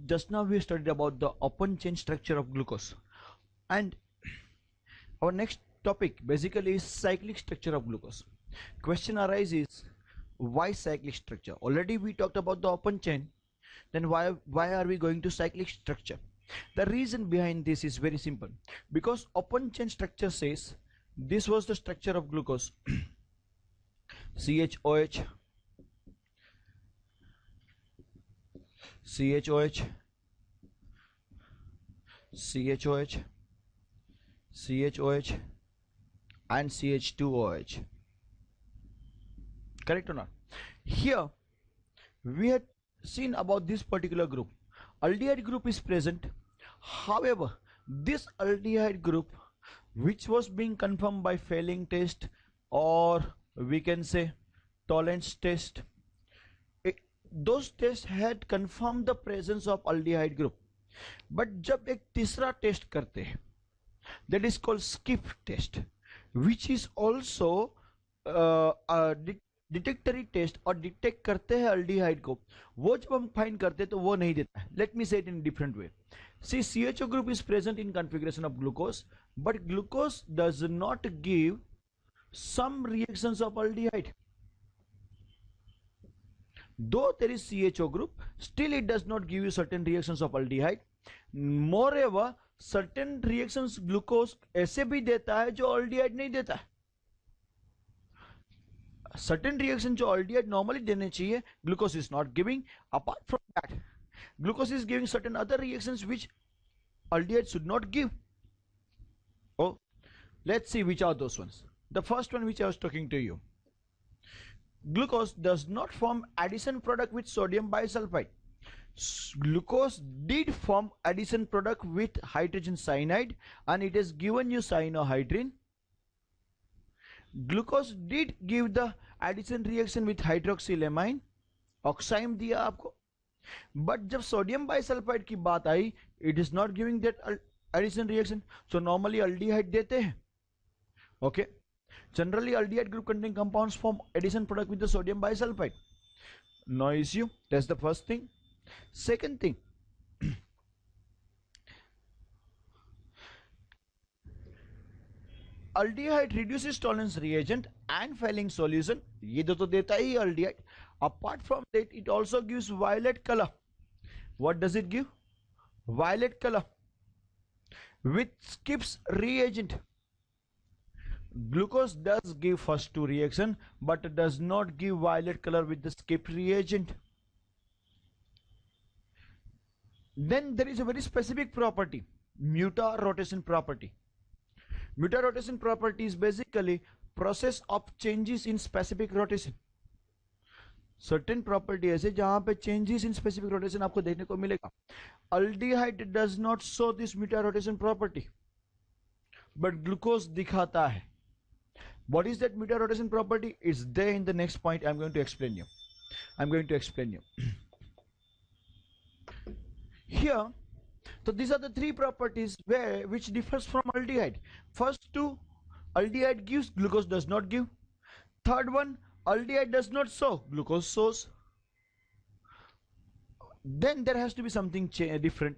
just now we studied about the open chain structure of glucose, and our next topic basically is cyclic structure of glucose. Question arises, why cyclic structure? Already we talked about the open chain, then why are we going to cyclic structure? The reason behind this is very simple, because open chain structure says this was the structure of glucose. CHOH, CHOH, CHOH, CHOH, and CH2OH. Correct or not? Here we had seen about this particular group. Aldehyde group is present. However, this aldehyde group, which was being confirmed by Fehling test, or we can say Tollens test, those tests had confirmed the presence of aldehyde group. But जब एक तीसरा test करते हैं, that is called skip test, which is also a detectory test, और detect करते हैं aldehyde को, वो जब हम फाइंड करते हैं तो वो नहीं देता है. लेट मी से it in different way. See, CHO group is present in configuration of glucose, but glucose does not give some reactions of aldehyde. Though there is CHO group, still it does not give you certain reactions of aldehyde. Moreover, certain reactions glucose ऐसे भी देता है जो aldehyde नहीं देता है. Certain reaction जो aldehyde normally देने चाहिए, glucose is not giving. Apart from that, glucose is giving certain other reactions which aldehyde should not give. Oh, let's see which are those ones. The first one which I was talking to you. Glucose does not form addition product with sodium bisulfite. Glucose did form addition product with hydrogen cyanide, and it has given you cyanohydrin. Glucose did give the addition reaction with hydroxylamine, oxime दिया आपको. But जब sodium bisulfite की बात आई, it is not giving that addition reaction. So normally aldehyde देते हैं. Okay. Generally aldehyde group containing compounds form addition product with the sodium bisulfite. No issue. That's the first thing. Second thing, aldehyde reduces tolerance reagent and Fehling solution. ये दो तो देता ही aldehyde. Apart from that, it also gives violet color. What does it give? Violet color with skips reagent. Glucose does give first two reaction, but does not give violet color with the skip reagent. Then there is a very specific property, muta-rotation property. Muta-rotation property is basically process of changes in specific rotation. Certain property ऐसे जहां पे changes in specific rotation आपको देखने को मिलेगा. Aldehyde does not show this muta-rotation property, but glucose दिखाता है. What is that muta-rotation property? It's there in the next point. I'm going to explain you. Here, so these are the three properties which differs from aldehyde. First two, aldehyde gives, glucose does not give. Third one, aldehyde does not show, glucose shows. Then there has to be something different,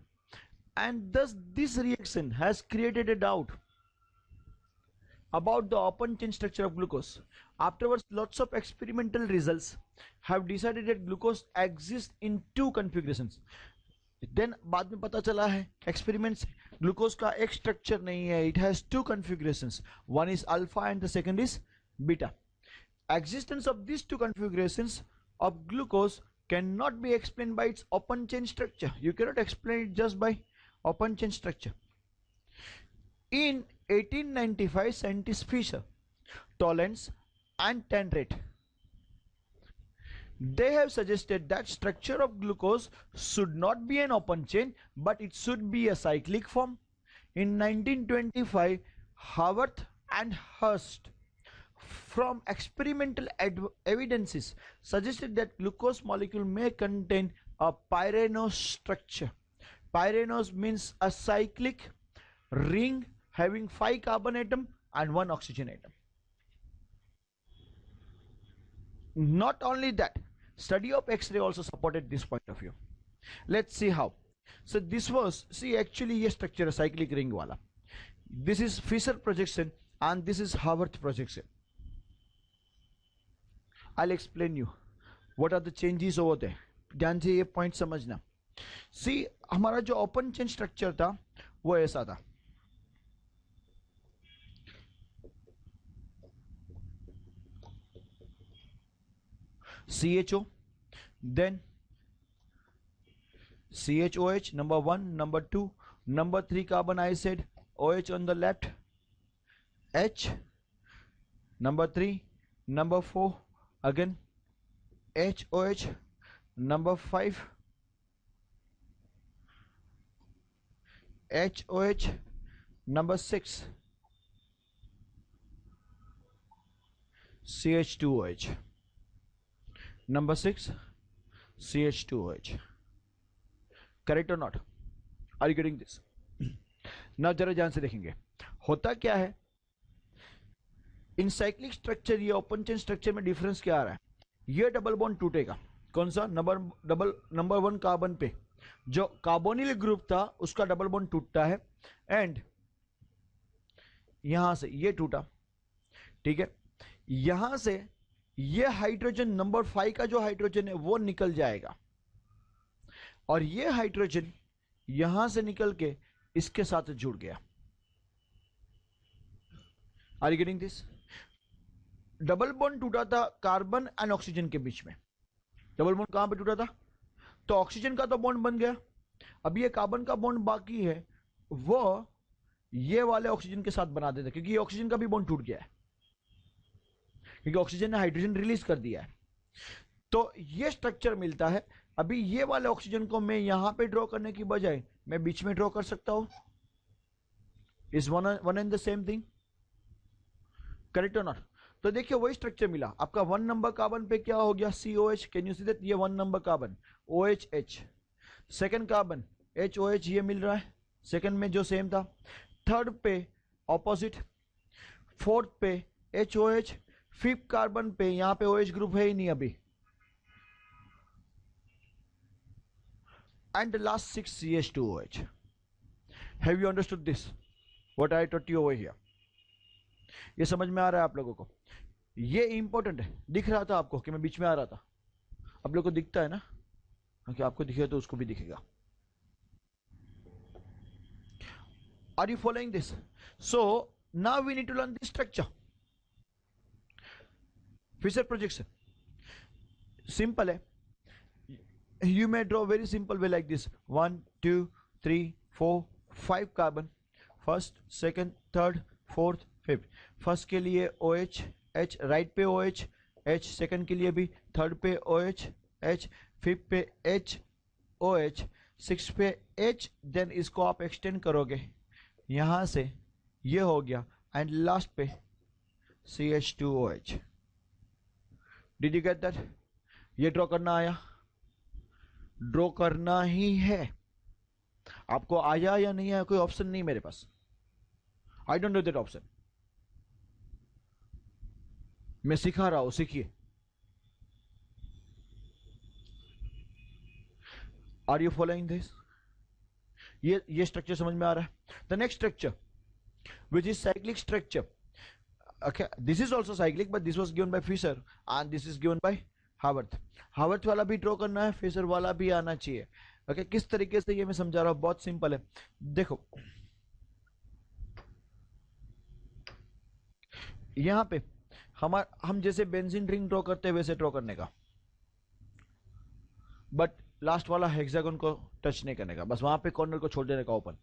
and thus this reaction has created a doubt about the open chain structure of glucose. Afterwards, lots of experimental results have decided that glucose exists in two configurations. Then बाद में पता चला है experiments से glucose का एक structure नहीं है, it has two configurations. One is alpha and the second is beta. Existence of these two configurations of glucose cannot be explained by its open chain structure. You cannot explain it just by open chain structure. In 1895, scientists Fischer, Tollens, and Tenrate, they have suggested that structure of glucose should not be an open chain, but it should be a cyclic form. In 1925, Haworth and Hurst, from experimental evidences, suggested that glucose molecule may contain a pyranose structure. Pyranose means a cyclic ring having 5 carbon atom and 1 oxygen atom. Not only that, study of X-ray also supported this point of view. Let's see how. So this was, see actually ये structure है cyclic ring वाला. This is Fisher projection and this is Haworth projection. I'll explain you what are the changes over there. ध्यान से ये point समझना. सी हमारा जो open chain structure था वो ऐसा था. CHO, then CHOH, number 1, number 2, number 3 carbon I said OH on the left, H, number 3, number 4, again HOH, number 5, HOH, number 6, CH2OH, number 6, CH2OH. Correct और not? Are you getting this? ना जरा ध्यान से देखेंगे. होता क्या है इन साइक्लिक स्ट्रक्चर, ये ओपन चेन स्ट्रक्चर में डिफरेंस क्या आ रहा है? ये डबल बॉन्ड टूटेगा. कौन सा? नंबर 1 कार्बन पे जो कार्बोनिल ग्रुप था उसका डबल बॉन्ड टूटता है एंड यहां से ये टूटा. ठीक है, यहां से ये हाइड्रोजन नंबर 5 का जो हाइड्रोजन है वो निकल जाएगा और ये हाइड्रोजन यहां से निकल के इसके साथ जुड़ गया. Are you getting this? Double bond टूटा था कार्बन एंड ऑक्सीजन के बीच में. डबल बॉन्ड कहां पे टूटा था? तो ऑक्सीजन का तो बॉन्ड बन गया. अब ये कार्बन का बॉन्ड बाकी है वो ये वाले ऑक्सीजन के साथ बना देता क्योंकि ये ऑक्सीजन का भी बॉन्ड टूट गया है क्योंकि ऑक्सीजन ने हाइड्रोजन रिलीज कर दिया है. तो ये स्ट्रक्चर मिलता है. अभी ये वाले ऑक्सीजन को मैं यहां पे ड्रॉ करने की बजाय मैं बीच में ड्रॉ कर सकता हूं. Is one and the same thing. Correct और नॉट? तो देखिए वही स्ट्रक्चर मिला आपका. 1 नंबर कार्बन पे क्या हो गया? COH. Can you see that? ये 1 number carbon OHH. Second carbon HOH ये मिल रहा है सेकंड में जो सेम था. थर्ड पे ऑपोजिट. फोर्थ पे HOH. फिफ्थ कार्बन पे यहां पे OH ग्रुप है ही नहीं अभी. And the last 6 CH2OH. Have you understood this? What I taught you over here? ये समझ में आ रहा है आप लोगों को? ये इंपॉर्टेंट है. दिख रहा था आपको कि मैं बीच में आ रहा था? आप लोगों को दिखता है ना? क्योंकि आपको दिखेगा तो उसको भी दिखेगा. Are you following this? So now we need to learn this structure. Fisher projection. Simple है. You may draw very simple way like this. 1, 2, 3, 4, 5 carbon. First, second, third, fourth, fifth. First के लिए OH, H, right पे OH, H. Second के लिए भी third पे OH, H. fifth पे H, OH. sixth पे H. Then इसको आप extend करोगे यहाँ से ये हो गया and last पे CH2OH. Did you get that? ये ड्रॉ करना आया? ड्रॉ करना ही है. आपको आया या नहीं आया कोई ऑप्शन नहीं मेरे पास. I don't know that option. मैं सिखा रहा हूं, सीखिए. Are you following this? ये स्ट्रक्चर समझ में आ रहा है? The next structure which is cyclic structure. okay, this is also cyclic but this was given by Fisher and this is given by Haworth. Haworth वाला भी ड्रॉ करना है, फिशर वाला भी आना चाहिए. ओके, किस तरीके से ये मैं समझा रहा हूं, बहुत सिंपल है. देखो यहां पे हम जैसे बेंजीन रिंग ड्रॉ करते हैं वैसे ड्रॉ करने का, बट लास्ट वाला हेक्सागन को टच नहीं करने का. बस वहां पे कॉर्नर को छोड़ देने का ओपन.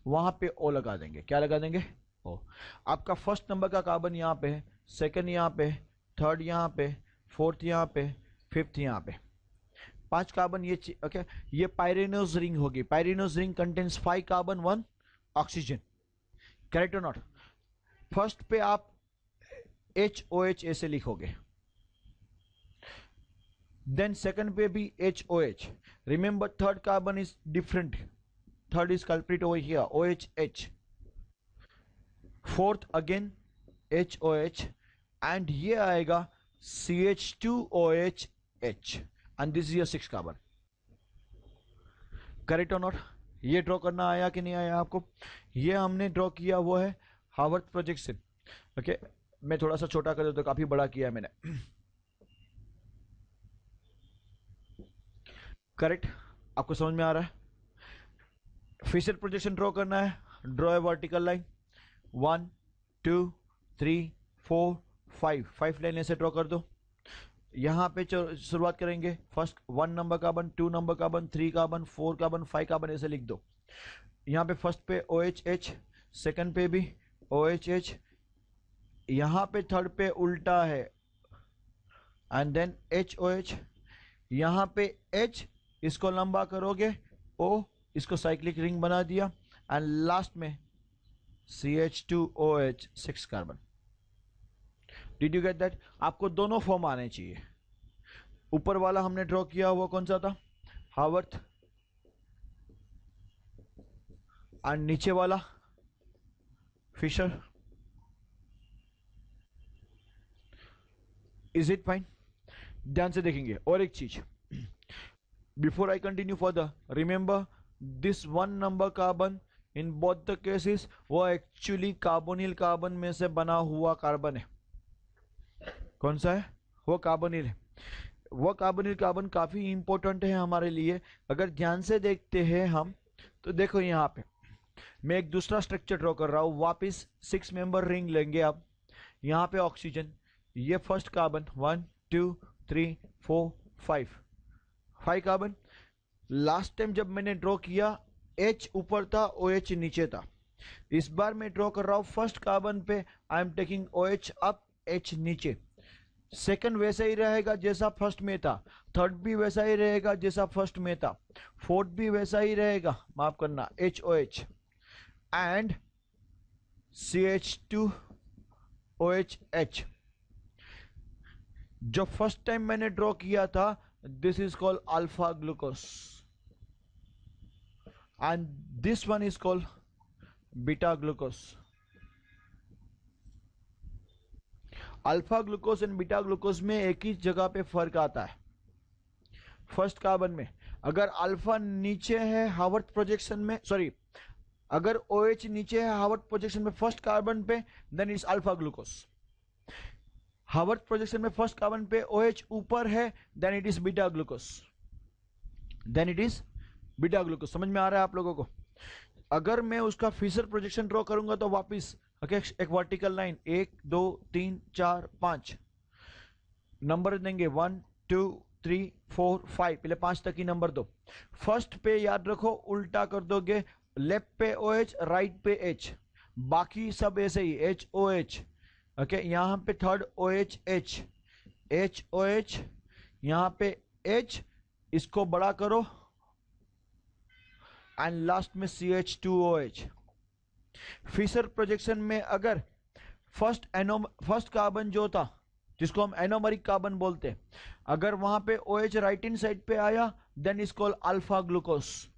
वहां पे ओ लगा देंगे. क्या लगा देंगे? ओ. आपका फर्स्ट नंबर का कार्बन यहां पे है, सेकंड यहां पे, थर्ड यहां पे, फोर्थ यहां पे, फिफ्थ यहां पे. 5 कार्बन ये. ओके, ये पायरेनोज रिंग होगी. Pyranose ring contains 5 carbon 1 oxygen. Correct और नॉट? फर्स्ट पे आप HOH ऐसे लिखोगे, देन सेकंड पे भी HOH. Remember third carbon is different. Third is culprit over here, OHH. Fourth again HOH and ये आएगा CH2OH H and this is your 6 carbon. Correct or not? ये draw करना आया कि नहीं आया आपको? ये हमने ड्रॉ किया वो है हावर्थ प्रोजेक्शन। ओके, मैं थोड़ा सा छोटा कर देता हूं, काफी बड़ा किया है मैंने। करेक्ट, आपको समझ में आ रहा है? फिशर प्रोजेक्शन ड्रॉ करना है, draw a vertical line 1 2 3 4 5, 5 line ऐसे ड्रॉ कर दो। यहाँ पे शुरुआत करेंगे, first 1 number carbon, 2 number carbon, 3 carbon, 4 carbon, 5 carbon ऐसे लिख दो। यहाँ पे फर्स्ट पे OH, सेकंड पे भी OH, यहाँ पे थर्ड पे उल्टा है एंड देन HOH, यहाँ पे H, इसको लंबा करोगे O, इसको साइक्लिक रिंग बना दिया एंड लास्ट में CH2OH 6 carbon. Did you get that? आपको दोनों फॉर्म आने चाहिए। ऊपर वाला हमने ड्रॉ किया वो कौन सा था? हावर्थ, एंड नीचे वाला फिशर। Is it fine? ध्यान से देखेंगे। और एक चीज, before I continue further, remember this 1 number carbon in both the cases वो एक्चुअली कार्बोनिल कार्बन में से बना हुआ कार्बन है। कौन सा है? वो कार्बोनिल है। वो कार्बोनिल कार्बन काफी इंपॉर्टेंट है हमारे लिए। अगर ध्यान से देखते हैं हम, तो देखो यहाँ पे मैं एक दूसरा स्ट्रक्चर ड्रॉ कर रहा हूं। वापिस 6 मेंबर रिंग लेंगे अब। यहाँ पे ऑक्सीजन, ये first carbon 1 2 3 4 5 carbon. Last time जब मैंने ड्रॉ किया H ऊपर था, OH नीचे था। इस बार मैं ड्रॉ कर रहा हूं फर्स्ट कार्बन पे, I am taking OH up, H नीचे। सेकंड वैसा ही रहेगा जैसा फर्स्ट में था, थर्ड भी वैसा ही रहेगा जैसा फर्स्ट में था, फोर्थ भी वैसा ही रहेगा, माफ करना, HOH एंड CH2OH। जो फर्स्ट टाइम मैंने ड्रॉ किया था, this is called alpha glucose and this one is called beta glucose. Alpha glucose and beta glucose में एक ही जगह पे फर्क आता है। फर्स्ट कार्बन में अगर अल्फा नीचे है हावर्थ प्रोजेक्शन में, सॉरी, अगर OH नीचे है हावर्थ प्रोजेक्शन में फर्स्ट कार्बन पे, then it's alpha glucose. Haworth projection में फर्स्ट कार्बन पे OH ऊपर है, then it is beta glucose. Then it is beta glucose. समझ में आ रहा है आप लोगों को? अगर मैं उसका फिशर प्रोजेक्शन ड्रॉ करूंगा तो वापिस एक वर्टिकल लाइन 1 2 3 4 5 नंबर देंगे 1 2 3 4 5, पहले 5 तक ही नंबर दो। फर्स्ट पे याद रखो उल्टा कर दोगे, लेफ्ट पे OH, राइट पे H, बाकी सब ऐसे ही HOH। ओके, यहां पे थर्ड OH, HOH, यहां पे H, इसको बड़ा करो एंड लास्ट में CH2OH। फिशर प्रोजेक्शन में अगर फर्स्ट कार्बन जो था, जिसको हम एनोमरिक कार्बन बोलते हैं, अगर वहां पे OH राइट इन साइड पे आया, then is called alpha glucose.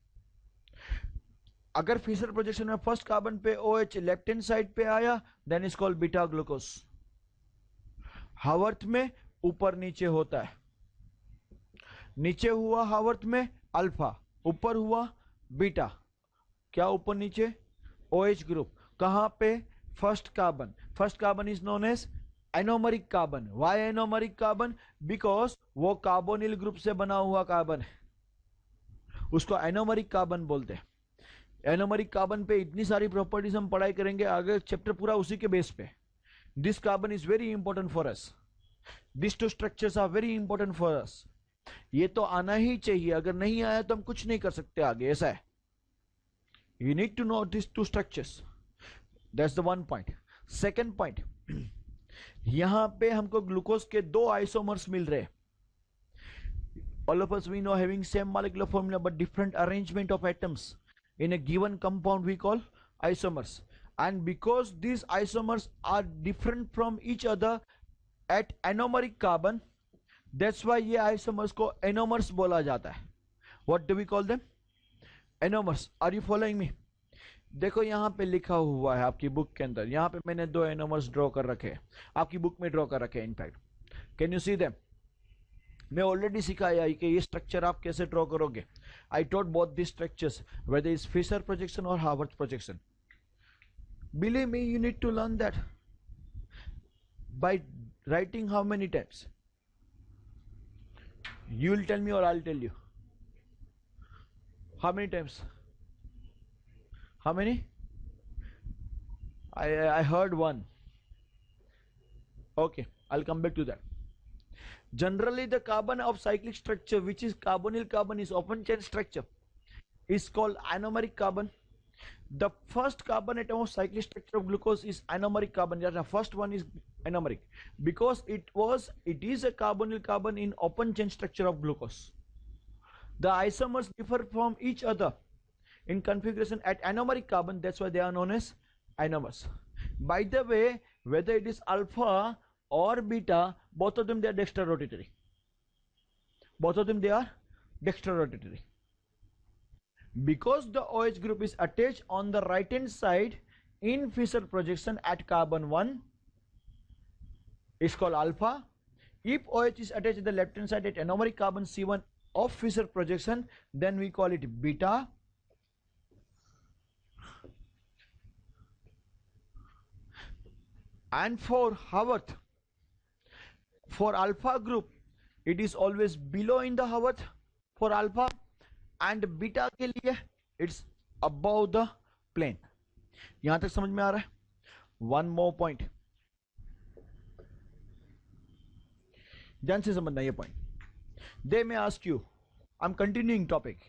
अगर फिशर प्रोजेक्शन में फर्स्ट कार्बन पे OH लेफ्ट हैंड साइड पे आया, then is called beta glucose. Haworth में ऊपर नीचे होता है, नीचे हुआ हावर्थ में अल्फा, ऊपर हुआ बीटा। क्या ऊपर नीचे? OH ग्रुप। कहां पे? First carbon. First carbon is known as anomeric carbon. Why anomeric carbon? Because वो कार्बोनिल ग्रुप से बना हुआ कार्बन है, उसको एनोमरिक कार्बन बोलते हैं। एनोमरिक कार्बन पे इतनी सारी प्रॉपर्टीज हम पढ़ाई करेंगे आगे, चैप्टर पूरा उसी के बेस पे। This carbon is very important for us, this two structures are very important for us. ये तो आना ही चाहिए, अगर नहीं आया तो हम कुछ नहीं कर सकते आगे, ऐसा है। You need to know these two structures. That's the one point. Second point, यहां पे हमको ग्लूकोज के 2 आइसोमर्स मिल रहे हैं। All of us we know having same molecular formula but different arrangement of atoms in a given compound we call isomers. And because these isomers are different from each other at anomeric carbon, that's why ये isomers को anomers बोला जाता है। What do we call them? Anomers. Are you following me? देखो यहां पे लिखा हुआ है आपकी बुक के अंदर, यहां पे मैंने 2 एनोमर्स ड्रॉ कर रखे हैं, आपकी बुक में ड्रॉ कर रखे हैं in fact. Can you see them? मैं ऑलरेडी सिखाया है कि ये स्ट्रक्चर आप कैसे ड्रॉ करोगे. I taught both the structures whether is Fischer projection और Haworth projection. Believe me, you need to learn that by writing how many times. You will tell me or I'll tell you. How many times? How many? I heard one. Okay, I'll come back to that. Generally, the carbon of cyclic structure, which is carbonyl carbon, is open chain structure, is called anomeric carbon. The first carbon atom of cyclic structure of glucose is anomeric carbon. The first one is anomeric because it is a carbonyl carbon in open chain structure of glucose. The isomers differ from each other in configuration at anomeric carbon. That's why they are known as anomers. By the way, whether it is alpha or beta, both of them they are dextrorotatory. Both of them they are dextrorotatory. Because the OH group is attached on the right hand side in Fischer projection at carbon 1, is called alpha. If OH is attached at the left hand side at anomeric carbon C1 of Fischer projection, then we call it beta. And for Haworth, for alpha group, it is always below in the Haworth for alpha, and beta के लिए it's above the plane. यहां तक समझ में आ रहा है? One more point, ध्यान से समझना ये point. They may ask you, I am continuing topic.